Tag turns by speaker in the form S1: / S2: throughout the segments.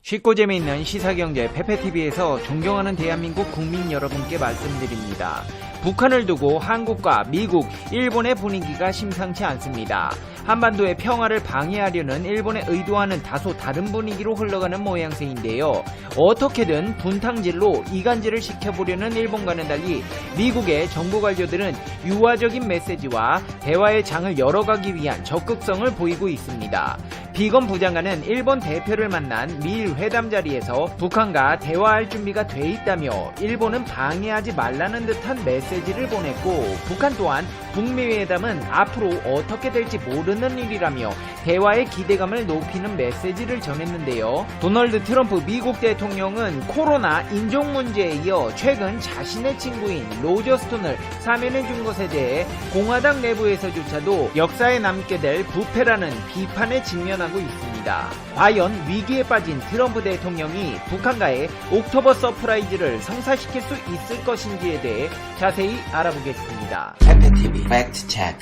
S1: 쉽고 재미있는 시사경제 페페TV에서 존경하는 대한민국 국민 여러분께 말씀드립니다. 북한을 두고 한국과 미국, 일본의 분위기가 심상치 않습니다. 한반도의 평화를 방해하려는 일본의 의도와는 다소 다른 분위기로 흘러가는 모양새인데요. 어떻게든 분탕질로 이간질을 시켜보려는 일본과는 달리 미국의 정부 관료들은 유화적인 메시지와 대화의 장을 열어가기 위한 적극성을 보이고 있습니다. 비건 부장관은 일본 대표를 만난 미일 회담 자리에서 북한과 대화할 준비가 돼 있다며 일본은 방해하지 말라는 듯한 메시지를 보냈고, 북한 또한 북미 회담은 앞으로 어떻게 될지 모르는 일이라며 대화의 기대감을 높이는 메시지를 전했는데요. 도널드 트럼프 미국 대통령은 코로나 인종 문제에 이어 최근 자신의 친구인 로저 스톤을 사면해 준 것에 대해 공화당 내부에서조차도 역사에 남게 될 부패라는 비판에 직면하고 있습니다. 과연 위기에 빠진 트럼프 대통령이 북한과의 옥토버 서프라이즈를 성사시킬 수 있을 것인지에 대해 자세히 알아보겠습니다.
S2: 페페TV 팩트 체크.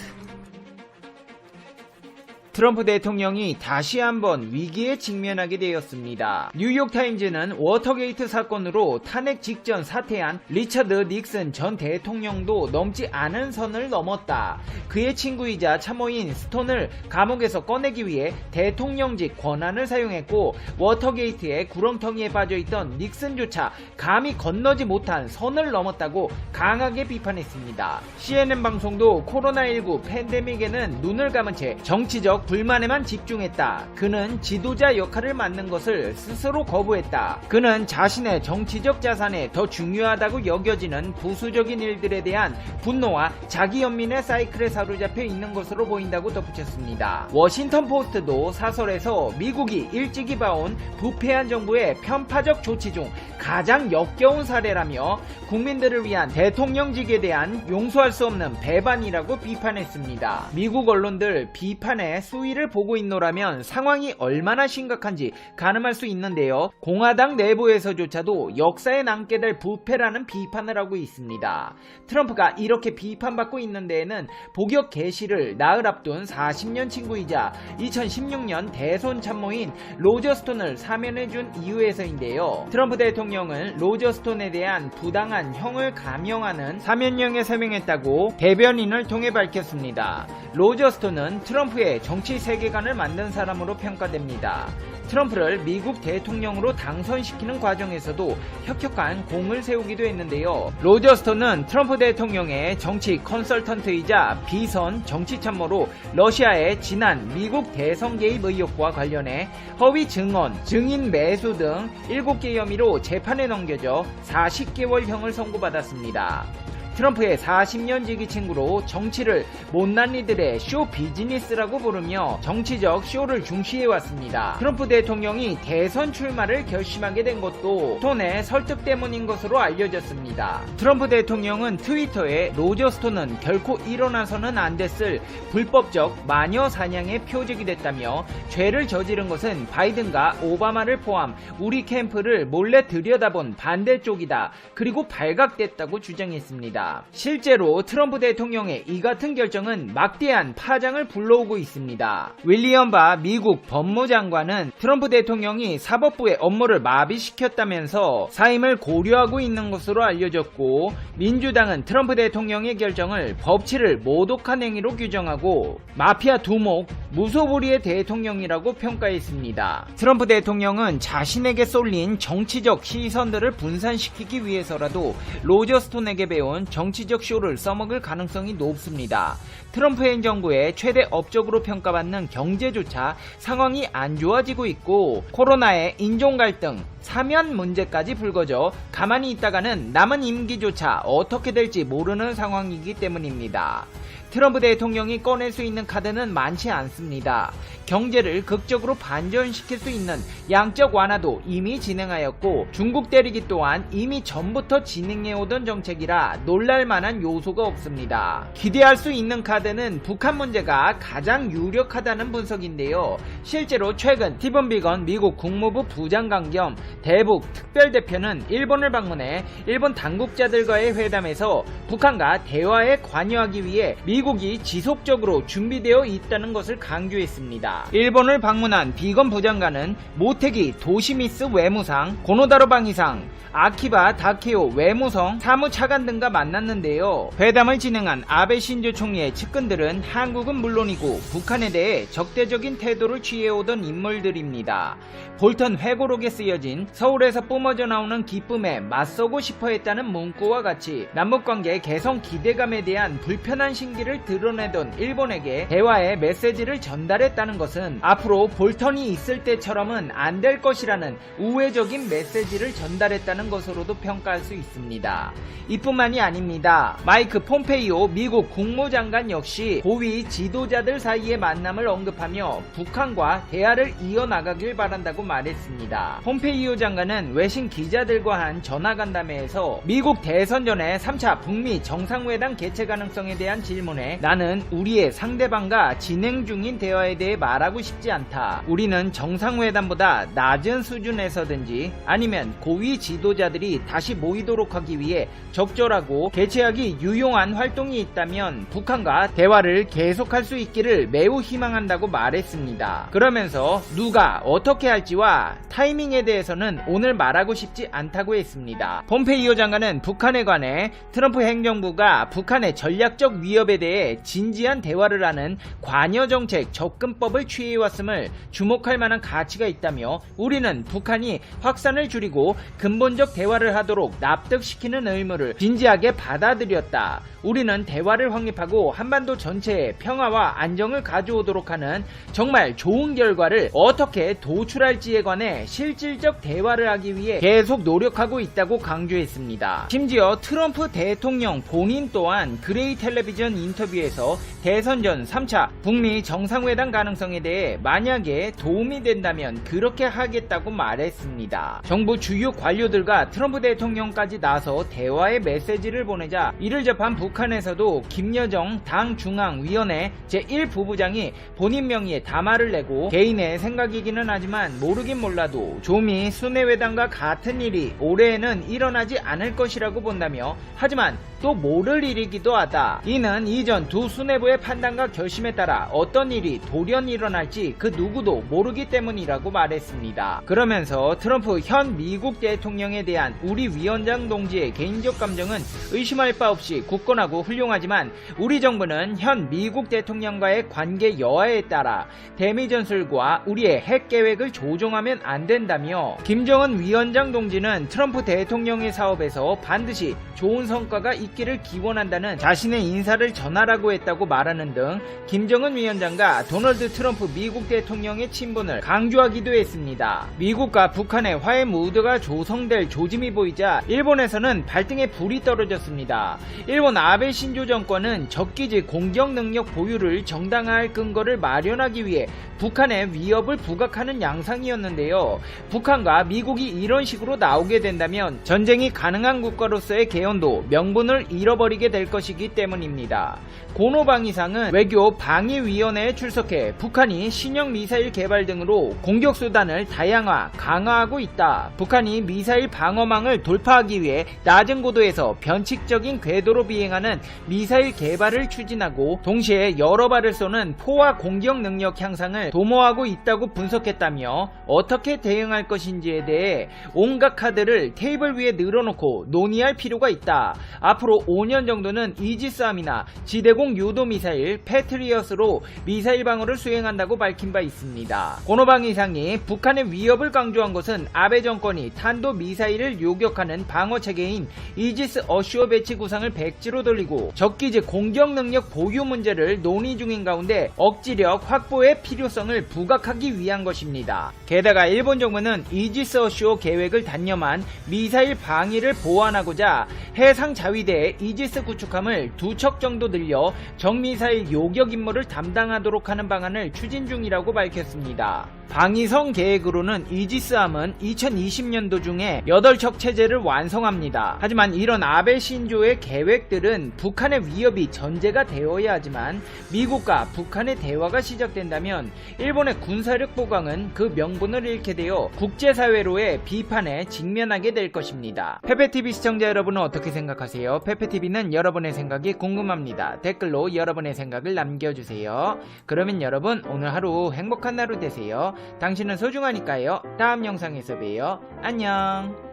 S1: 트럼프 대통령이 다시 한번 위기에 직면하게 되었습니다. 뉴욕타임즈는 워터게이트 사건으로 탄핵 직전 사퇴한 리처드 닉슨 전 대통령도 넘지 않은 선을 넘었다. 그의 친구이자 참모인 스톤을 감옥에서 꺼내기 위해 대통령직 권한을 사용했고, 워터게이트의 구렁텅이에 빠져있던 닉슨조차 감히 건너지 못한 선을 넘었다고 강하게 비판했습니다. CNN 방송도 코로나19 팬데믹에는 눈을 감은 채 정치적 불만에만 집중했다. 그는 지도자 역할을 맡는 것을 스스로 거부했다. 그는 자신의 정치적 자산에 더 중요하다고 여겨지는 부수적인 일들에 대한 분노와 자기 연민의 사이클에 사로잡혀 있는 것으로 보인다고 덧붙였습니다. 워싱턴 포스트도 사설에서 미국이 일찍이 봐온 부패한 정부의 편파적 조치 중 가장 역겨운 사례라며 국민들을 위한 대통령직에 대한 용서할 수 없는 배반이라고 비판했습니다. 미국 언론들 비판의 수위를 보고 있노라면 상황이 얼마나 심각한지 가늠할 수 있는데요. 공화당 내부에서조차도 역사에 남게 될 부패라는 비판을 하고 있습니다. 트럼프가 이렇게 비판받고 있는 데에는 복역 개시를 나흘 앞둔 40년 친구이자 2016년 대선 참모인 로저 스톤을 사면해준 이유에서인데요. 트럼프 대통령은 로저 스톤에 대한 부당한 형을 감형하는 사면령에 서명했다고 대변인을 통해 밝혔습니다. 로저 스톤은 트럼프의 정치 세계관을 만든 사람으로 평가됩니다. 트럼프를 미국 대통령으로 당선시키는 과정에서도 혁혁한 공을 세우기도 했는데요. 로저 스톤은 트럼프 대통령의 정치 컨설턴트이자 비선 정치 참모로 러시아의 지난 미국 대선 개입 의혹과 관련해 허위 증언, 증인 매수 등 7개 혐의로 재판에 넘겨져 40개월형을 선고받았습니다. 트럼프의 40년 지기 친구로 정치를 못난 이들의 쇼 비즈니스라고 부르며 정치적 쇼를 중시해왔습니다. 트럼프 대통령이 대선 출마를 결심하게 된 것도 스톤의 설득 때문인 것으로 알려졌습니다. 트럼프 대통령은 트위터에 로저 스톤은 결코 일어나서는 안 됐을 불법적 마녀 사냥의 표적이 됐다며 죄를 저지른 것은 바이든과 오바마를 포함 우리 캠프를 몰래 들여다본 반대쪽이다. 그리고 발각됐다고 주장했습니다. 실제로 트럼프 대통령의 이 같은 결정은 막대한 파장을 불러오고 있습니다. 윌리엄 바 미국 법무장관은 트럼프 대통령이 사법부의 업무를 마비시켰다면서 사임을 고려하고 있는 것으로 알려졌고, 민주당은 트럼프 대통령의 결정을 법치를 모독한 행위로 규정하고 마피아 두목, 무소불위의 대통령이라고 평가했습니다. 트럼프 대통령은 자신에게 쏠린 정치적 시선들을 분산시키기 위해서라도 로저 스톤에게 배운 정치적 쇼를 써먹을 가능성이 높습니다. 트럼프 행정부의 최대 업적으로 평가받는 경제조차 상황이 안 좋아지고 있고, 코로나의 인종 갈등, 사면 문제까지 불거져 가만히 있다가는 남은 임기조차 어떻게 될지 모르는 상황이기 때문입니다. 트럼프 대통령이 꺼낼 수 있는 카드는 많지 않습니다. 경제를 극적으로 반전시킬 수 있는 양적 완화도 이미 진행하였고, 중국 때리기 또한 이미 전부터 진행해오던 정책이라 놀랄만한 요소가 없습니다. 기대할 수 있는 카드는 북한 문제가 가장 유력하다는 분석인데요. 실제로 최근 스티븐 비건 미국 국무부 부장관 겸 대북 특별대표는 일본을 방문해 일본 당국자들과의 회담에서 북한과 대화에 관여하기 위해 미국이 지속적으로 준비되어 있다는 것을 강조했습니다. 일본을 방문한 비건 부장관은 모테기 도시미스 외무상, 고노다로 방위상, 아키바 다케오 외무성 사무차관 등과 만났는데요. 회담을 진행한 아베 신조 총리의 측근들은 한국은 물론이고 북한에 대해 적대적인 태도를 취해오던 인물들입니다. 볼턴 회고록에 쓰여진 서울에서 뿜어져 나오는 기쁨에 맞서고 싶어 했다는 문구와 같이 남북관계 개선 기대감에 대한 불편한 심기를 드러내던 일본에게 대화의 메시지를 전달했다는 것은 앞으로 볼턴이 있을 때처럼은 안 될 것이라는 우회적인 메시지를 전달했다는 것으로도 평가할 수 있습니다. 이뿐만이 아닙니다. 마이크 폼페이오 미국 국무장관 역시 고위 지도자들 사이의 만남을 언급하며 북한과 대화를 이어나가길 바란다고 말했습니다. 폼페이오 장관은 외신 기자들과 한 전화간담회에서 미국 대선 전에 3차 북미 정상회담 개최 가능성에 대한 질문에 나는 우리의 상대방과 진행 중인 대화에 대해 말하고 싶지 않다. 우리는 정상회담보다 낮은 수준에서든지 아니면 고위 지도자들이 다시 모이도록 하기 위해 적절하고 개최하기 유용한 활동이 있다면 북한과 대화를 계속할 수 있기를 매우 희망한다고 말했습니다. 그러면서 누가 어떻게 할지와 타이밍에 대해서는 오늘 말하고 싶지 않다고 했습니다. 폼페이오 장관은 북한에 관해 트럼프 행정부가 북한의 전략적 위협에 대해 진지한 대화를 하는 관여정책 접근법을 취해왔음을 주목할 만한 가치가 있다며 우리는 북한이 확산을 줄이고 근본적 대화를 하도록 납득시키는 의무를 진지하게 받아들였다. 우리는 대화를 확립하고 한반도 전체에 평화와 안정을 가져오도록 하는 정말 좋은 결과를 어떻게 도출할지에 관해 실질적 대화를 하기 위해 계속 노력하고 있다고 강조했습니다. 심지어 트럼프 대통령 본인 또한 그레이 텔레비전 인터뷰에서 대선 전 3차 북미 정상회담 가능성에 대해 만약에 도움이 된다면 그렇게 하겠다고 말했습니다. 정부 주요 관료들과 트럼프 대통령까지 나서 대화의 메시지를 보내자 이를 접한 북한에서도 김여정 당 중앙위원회 제1부부장이 본인 명의의 담화를 내고 개인의 생각이기는 하지만 모르긴 몰라도 조미 순회회담과 같은 일이 올해에는 일어나지 않을 것이라고 본다며 하지만 또 모를 일이기도 하다. 이는 이전 두 수뇌부의 판단과 결심에 따라 어떤 일이 돌연 일어날지 그 누구도 모르기 때문이라고 말했습니다. 그러면서 트럼프 현 미국 대통령에 대한 우리 위원장 동지의 개인적 감정은 의심할 바 없이 굳건하고 훌륭하지만 우리 정부는 현 미국 대통령과의 관계 여하에 따라 대미 전술과 우리의 핵 계획을 조정하면 안 된다며 김정은 위원장 동지는 트럼프 대통령의 사업에서 반드시 좋은 성과가 있기를 기원한다는 자신의 인사를 전하라고 했다고 말하는 등 김정은 위원장과 도널드 트럼프 미국 대통령의 친분을 강조하기도 했습니다. 미국과 북한의 화해 무드가 조성될 조짐이 보이자 일본에서는 발등에 불이 떨어졌습니다. 일본 아베 신조 정권은 적기지 공격 능력 보유를 정당화할 근거를 마련하기 위해 북한의 위협을 부각하는 양상이었는데요. 북한과 미국이 이런 식으로 나오게 된다면 전쟁이 가능한 국가로서의 개연도 명분을 잃어버리게 될 것이기 때문입니다. 고노방위상은 외교 방위위원회에 출석해 북한이 신형 미사일 개발 등으로 공격수단을 다양화, 강화하고 있다. 북한이 미사일 방어망을 돌파하기 위해 낮은 고도에서 변칙적인 궤도로 비행하는 미사일 개발을 추진하고 동시에 여러 발을 쏘는 포화 공격 능력 향상을 도모하고 있다고 분석했다며 어떻게 대응할 것인지에 대해 온갖 카드를 테이블 위에 늘어놓고 논의할 필요가 있다. 앞으로 5년 정도는 이지스함이나 지대공 유도 미사일 패트리엇으로 미사일 방어를 수행한다고 밝힌 바 있습니다. 고노방 이상이 북한의 위협을 강조한 것은 아베 정권이 탄도 미사일을 요격하는 방어 체계인 이지스 어슈어 배치 구상을 백지로 돌리고 적기지 공격 능력 보유 문제를 논의 중인 가운데 억지력 확보의 필요성을 부각하기 위한 것입니다. 게다가 일본 정부는 이지스 어슈어 계획을 단념한 미사일 방위를 보완하고자 해상 자위대의 이지스 구축함을 2척 정도 늘려 정미사일 요격 임무를 담당하도록 하는 방안을 추진 중이라고 밝혔습니다. 방위성 계획으로는 이지스함은 2020년도 중에 8척 체제를 완성합니다. 하지만 이런 아베 신조의 계획들은 북한의 위협이 전제가 되어야 하지만 미국과 북한의 대화가 시작된다면 일본의 군사력 보강은 그 명분을 잃게 되어 국제사회로의 비판에 직면하게 될 것입니다. 페페TV 시청자 여러분은 어떻게 생각하세요? 페페TV는 여러분의 생각이 궁금합니다. 댓글로 여러분의 생각을 남겨주세요. 그러면 여러분 오늘 하루 행복한 하루 되세요. 당신은 소중하니까요. 다음 영상에서 봬요. 안녕.